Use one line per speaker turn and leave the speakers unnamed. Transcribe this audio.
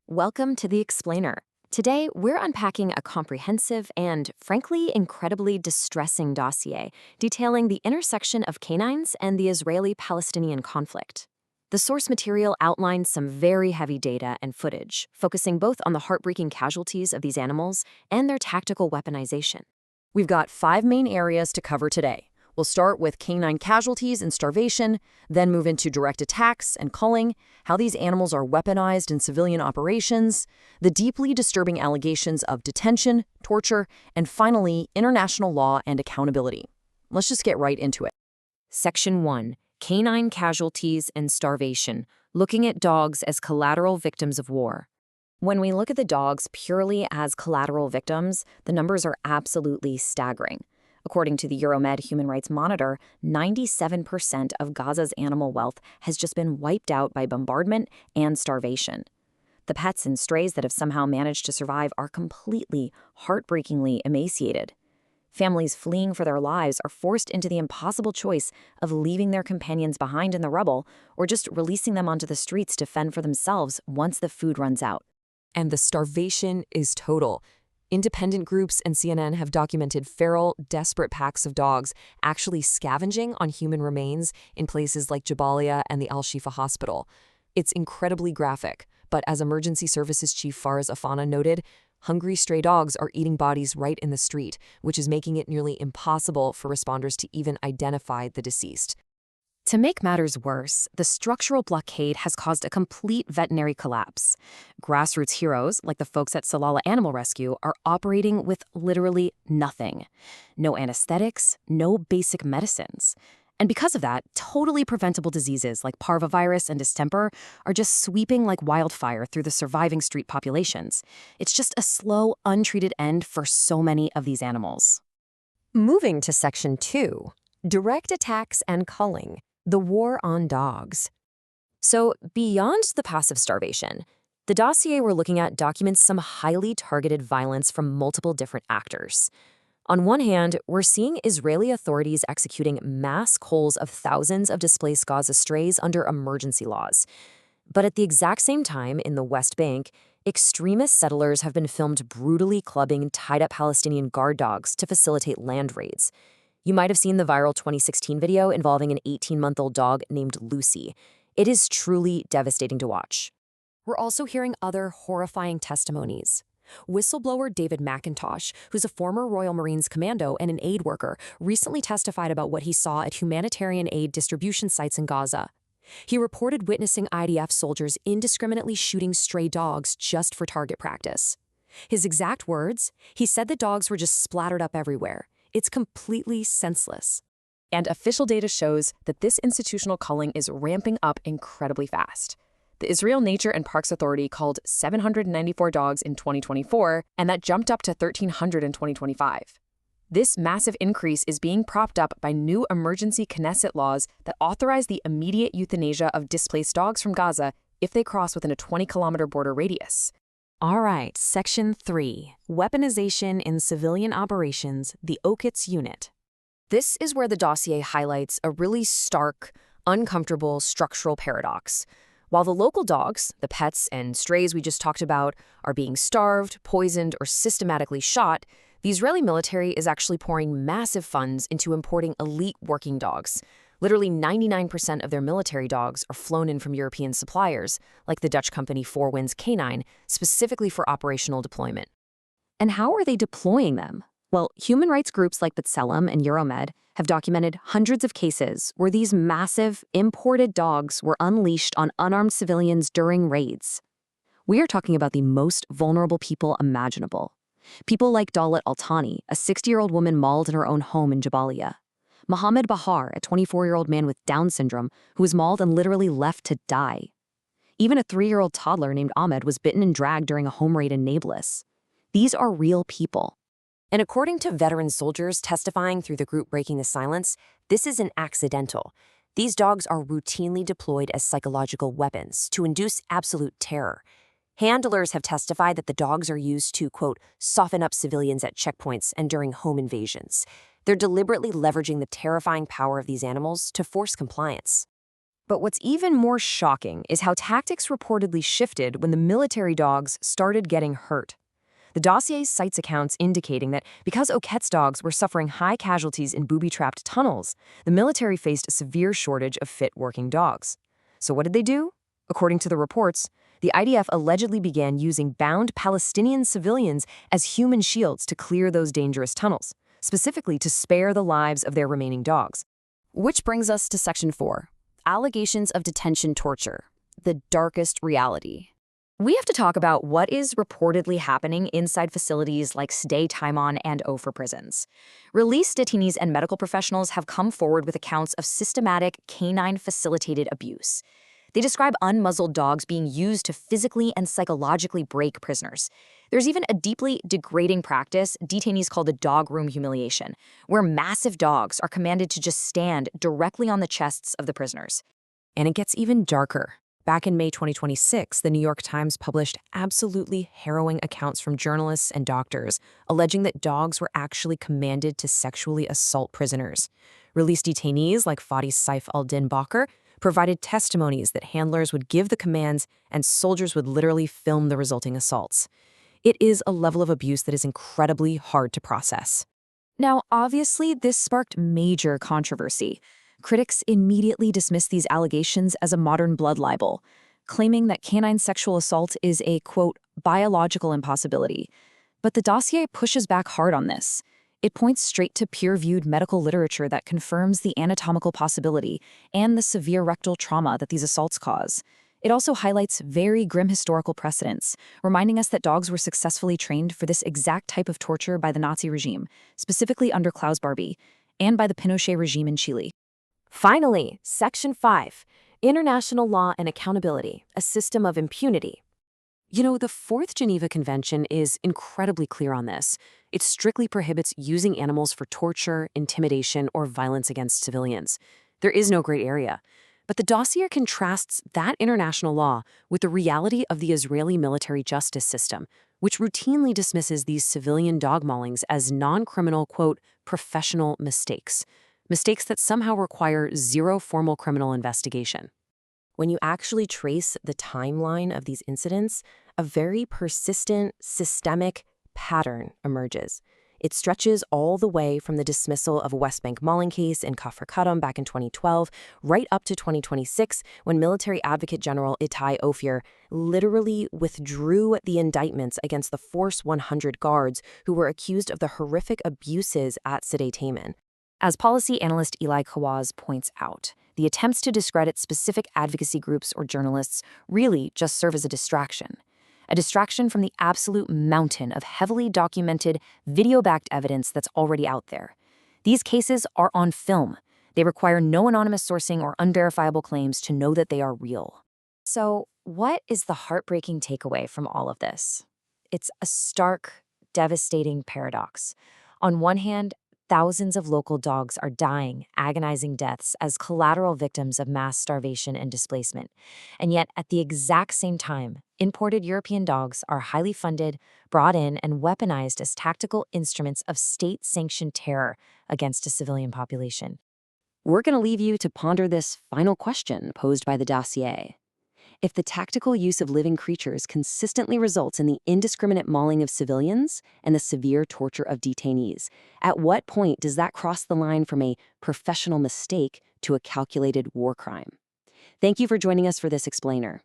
Welcome to The Explainer. Today, we're unpacking a comprehensive and, frankly, incredibly distressing dossier detailing the intersection of canines and the Israeli-Palestinian conflict. The source material outlines some very heavy data and footage, focusing both on the heartbreaking casualties of these animals and their tactical weaponization.
We've got 5 main areas to cover today. We'll start with canine casualties and starvation, then move into direct attacks and culling, how these animals are weaponized in civilian operations, the deeply disturbing allegations of detention, torture, and finally, international law and accountability. Let's just get right into it.
Section 1. Canine Casualties and Starvation, looking at dogs as collateral victims of war. When we look at the dogs purely as collateral victims, the numbers are absolutely staggering. According to the Euromed Human Rights Monitor, 97% of Gaza's animal wealth has just been wiped out by bombardment and starvation. The pets and strays that have somehow managed to survive are completely, heartbreakingly emaciated. Families fleeing for their lives are forced into the impossible choice of leaving their companions behind in the rubble or just releasing them onto the streets to fend for themselves once the food runs out.
And the starvation is total. Independent groups and CNN have documented feral, desperate packs of dogs actually scavenging on human remains in places like Jabalia and the Al-Shifa Hospital. It's incredibly graphic, but as Emergency Services Chief Faraz Afana noted, hungry stray dogs are eating bodies right in the street, which is making it nearly impossible for responders to even identify the deceased.
To make matters worse, the structural blockade has caused a complete veterinary collapse. Grassroots heroes, like the folks at Salala Animal Rescue, are operating with literally nothing. No anesthetics, no basic medicines. And because of that, totally preventable diseases like parvovirus and distemper are just sweeping like wildfire through the surviving street populations. It's just a slow, untreated end for so many of these animals.
Moving to Section 2, direct attacks and culling. The war on dogs.
So, beyond the passive starvation, the dossier we're looking at documents some highly targeted violence from multiple different actors. On one hand, we're seeing Israeli authorities executing mass culls of thousands of displaced Gaza strays under emergency laws. But at the exact same time, in the West Bank, extremist settlers have been filmed brutally clubbing tied-up Palestinian guard dogs to facilitate land raids. You might have seen the viral 2016 video involving an 18-month-old dog named Lucy. It is truly devastating to watch.
We're also hearing other horrifying testimonies. Whistleblower David McIntosh, who's a former Royal Marines commando and an aid worker, recently testified about what he saw at humanitarian aid distribution sites in Gaza. He reported witnessing IDF soldiers indiscriminately shooting stray dogs just for target practice. His exact words? He said the dogs were just splattered up everywhere. It's completely senseless.
And official data shows that this institutional culling is ramping up incredibly fast. The Israel Nature and Parks Authority culled 794 dogs in 2024, and that jumped up to 1,300 in 2025. This massive increase is being propped up by new emergency Knesset laws that authorize the immediate euthanasia of displaced dogs from Gaza if they cross within a 20-kilometer border radius.
All right, Section 3, Weaponization in Civilian Operations, the Okitz Unit.
This is where the dossier highlights a really stark, uncomfortable structural paradox. While the local dogs, the pets and strays we just talked about, are being starved, poisoned, or systematically shot, the Israeli military is actually pouring massive funds into importing elite working dogs. Literally 99% of their military dogs are flown in from European suppliers, like the Dutch company Four Winds Canine, specifically for operational deployment. And how are they deploying them? Well, human rights groups like B'Tselem and Euromed have documented hundreds of cases where these massive, imported dogs were unleashed on unarmed civilians during raids. We are talking about the most vulnerable people imaginable. People like Dalit Altani, a 60-year-old woman mauled in her own home in Jabalia. Mohammed Bahar, a 24-year-old man with Down syndrome who was mauled and literally left to die. Even a 3-year-old toddler named Ahmed was bitten and dragged during a home raid in Nablus. These are real people.
And according to veteran soldiers testifying through the group Breaking the Silence, this isn't accidental. These dogs are routinely deployed as psychological weapons to induce absolute terror. Handlers have testified that the dogs are used to, quote, soften up civilians at checkpoints and during home invasions. They're deliberately leveraging the terrifying power of these animals to force compliance.
But what's even more shocking is how tactics reportedly shifted when the military dogs started getting hurt. The dossier cites accounts indicating that because Oquette's dogs were suffering high casualties in booby-trapped tunnels, the military faced a severe shortage of fit working dogs. So what did they do? According to the reports, the IDF allegedly began using bound Palestinian civilians as human shields to clear those dangerous tunnels, specifically to spare the lives of their remaining dogs.
Which brings us to Section 4, Allegations of Detention Torture, the Darkest Reality.
We have to talk about what is reportedly happening inside facilities like Sde Taimon and Ofer prisons. Released detainees and medical professionals have come forward with accounts of systematic canine-facilitated abuse. They describe unmuzzled dogs being used to physically and psychologically break prisoners. There's even a deeply degrading practice detainees call the dog room humiliation, where massive dogs are commanded to just stand directly on the chests of the prisoners.
And it gets even darker. Back in May 2026, the New York Times published absolutely harrowing accounts from journalists and doctors, alleging that dogs were actually commanded to sexually assault prisoners. Released detainees like Fadi Saif al-Din Bakr provided testimonies that handlers would give the commands and soldiers would literally film the resulting assaults. It is a level of abuse that is incredibly hard to process.
Now, obviously, this sparked major controversy. Critics immediately dismissed these allegations as a modern blood libel, claiming that canine sexual assault is a, quote, biological impossibility. But the dossier pushes back hard on this. It points straight to peer-reviewed medical literature that confirms the anatomical possibility and the severe rectal trauma that these assaults cause. It also highlights very grim historical precedents, reminding us that dogs were successfully trained for this exact type of torture by the Nazi regime, specifically under Klaus Barbie, and by the Pinochet regime in Chile.
Finally, Section 5, International Law and Accountability, a System of Impunity.
You know, the Fourth Geneva Convention is incredibly clear on this. It strictly prohibits using animals for torture, intimidation, or violence against civilians. There is no gray area. But the dossier contrasts that international law with the reality of the Israeli military justice system, which routinely dismisses these civilian dog maulings as non-criminal, quote, professional mistakes. Mistakes that somehow require zero formal criminal investigation.
When you actually trace the timeline of these incidents, a very persistent, systemic pattern emerges. It stretches all the way from the dismissal of a West Bank mauling case in Kafr Kadam back in 2012, right up to 2026, when military advocate general Itai Ophir literally withdrew the indictments against the Force 100 guards who were accused of the horrific abuses at Sde Taimon.
As policy analyst Eli Kawaz points out, the attempts to discredit specific advocacy groups or journalists really just serve as a distraction from the absolute mountain of heavily documented, video-backed evidence that's already out there. These cases are on film. They require no anonymous sourcing or unverifiable claims to know that they are real. So, what is the heartbreaking takeaway from all of this? It's a stark, devastating paradox. On one hand, thousands of local dogs are dying agonizing deaths as collateral victims of mass starvation and displacement. And yet, at the exact same time, imported European dogs are highly funded, brought in, and weaponized as tactical instruments of state-sanctioned terror against a civilian population.
We're going to leave you to ponder this final question posed by the dossier. If the tactical use of living creatures consistently results in the indiscriminate mauling of civilians and the severe torture of detainees, at what point does that cross the line from a professional mistake to a calculated war crime? Thank you for joining us for this explainer.